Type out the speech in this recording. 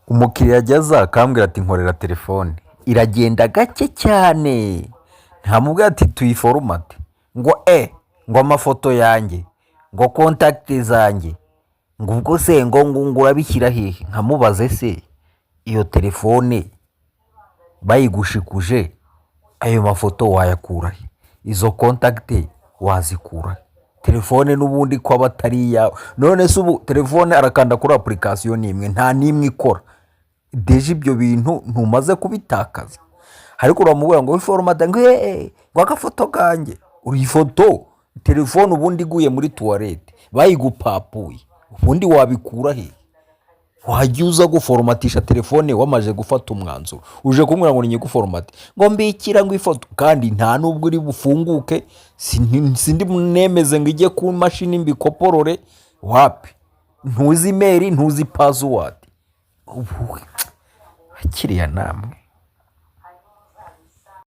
umukiriya ageza akambwira ati nkorera telefone iragenda gake cyane, ntamubwira ati tuyiforumate ngo amafoto yanjye ngo kontakiti zanjye ngo ubwo se ngo urabishyira hehe, nkamubaze se iyo telefone bayigushikuje ayo mafoto wayakura he, izo kontakiti wazikura he? Telefone n'ubundi ko aba atari iyawe, none se ubu telefone arakanda kuri apurikasiyo n'imwe nta n'imwe ikora, deje ibyo bintu ntumaze kubitakaza. Ariko uramubwira ngo wiforomate ngo agafoto kanjye, uri foto telefone ubundi iguye muri tuwarete bayigupapuye, ubundi wabikura he? Wajya uza guforomatisha telefone wamaze gufata umwanzuro, uje kumubwira ngo ni guforomate ngo mbikira ngo ifoto, kandi nta nubwo uri bufunguke, sindi nemeze ngo ijye ku mashini mbikoporore, wapi, ntuzi imeri ntuzi pazuwadi, kiriya namwe.